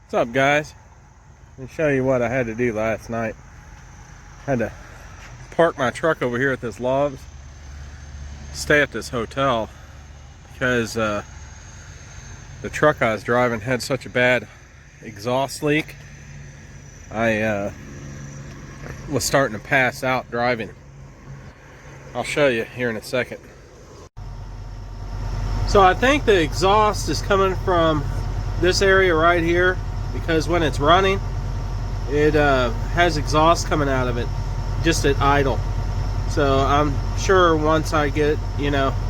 What's up, guys? Let me show you what I had to do last night. Had to park my truck over here at this Love's, stay at this hotel because the truck I was driving had such a bad exhaust leak. I was starting to pass out driving. I'll show you here in a second. So I think the exhaust is coming from this area right here, because when it's running it has exhaust coming out of it just at idle. So I'm sure once I get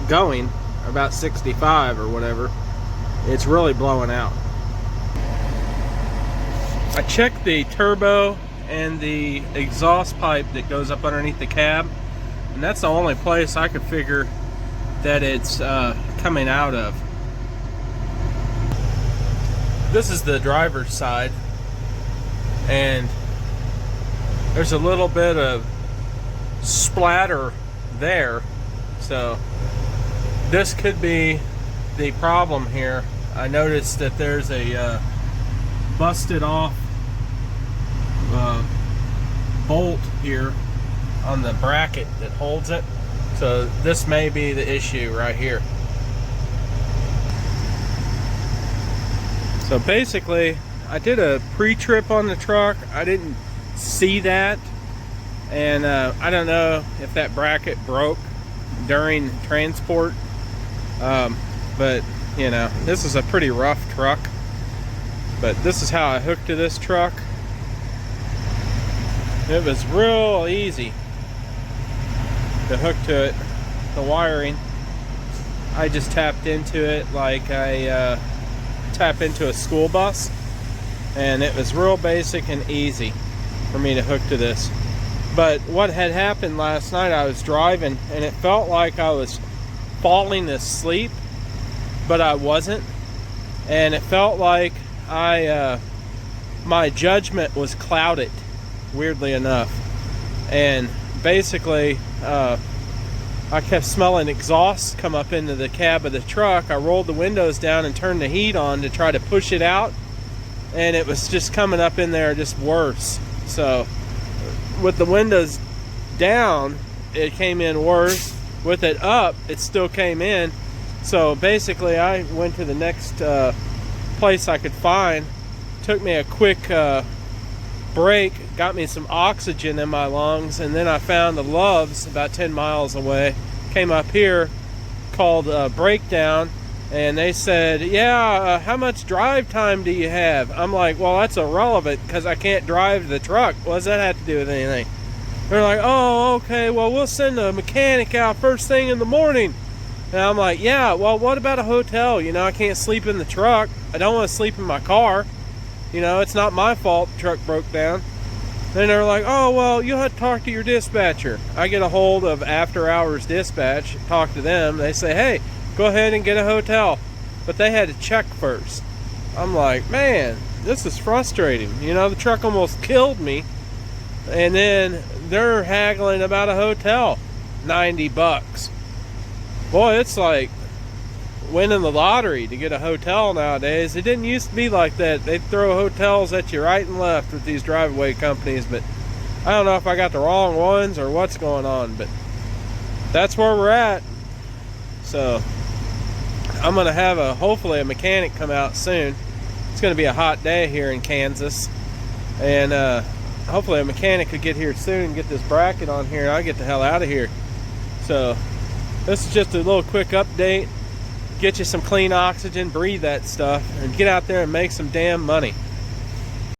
going about 65 or whatever, it's really blowing out. I checked the turbo and the exhaust pipe that goes up underneath the cab, and that's the only place I could figure that it's coming out of. This is the driver's side, and there's a little bit of splatter there, so this could be the problem here. I noticed that there's a busted off bolt here on the bracket that holds it, so this may be the issue right here. So basically, I did a pre-trip on the truck. I didn't see that, and I don't know if that bracket broke during transport, but this is a pretty rough truck. But this is how I hooked to this truck. It was real easy to hook to it. The wiring, I just tapped into it like I tap into a school bus, and it was real basic and easy for me to hook to this. But what had happened last night, I was driving and it felt like I was falling asleep, but I wasn't, and it felt like my judgment was clouded, weirdly enough. And basically I kept smelling exhaust come up into the cab of the truck. I rolled the windows down and turned the heat on to try to push it out, and it was just coming up in there just worse. So with the windows down, it came in worse. With it up, it still came in. So basically I went to the next place I could find, took me a quick break, got me some oxygen in my lungs, and then I found the Love's about 10 miles away. Came up here, called Breakdown, and they said, yeah, how much drive time do you have? I'm like, well, that's irrelevant because I can't drive the truck. What does that have to do with anything? They're like, oh, okay, well, we'll send a mechanic out first thing in the morning. And I'm like, yeah, well, what about a hotel? I can't sleep in the truck. I don't want to sleep in my car. It's not my fault the truck broke down. Then they're like, oh, well, you'll have to talk to your dispatcher. I get a hold of After Hours Dispatch, talk to them. They say, hey, go ahead and get a hotel. But they had to check first. I'm like, man, this is frustrating. The truck almost killed me. And then they're haggling about a hotel, $90. Boy, it's like winning the lottery to get a hotel nowadays. It didn't used to be like that. They'd throw hotels at you right and left with these driveway companies, but I don't know if I got the wrong ones or what's going on, but that's where we're at. So I'm gonna have hopefully a mechanic come out soon. It's gonna be a hot day here in Kansas, and hopefully a mechanic could get here soon and get this bracket on here and I'll get the hell out of here. So this is just a little quick update. Get you some clean oxygen, breathe that stuff, and get out there and make some damn money.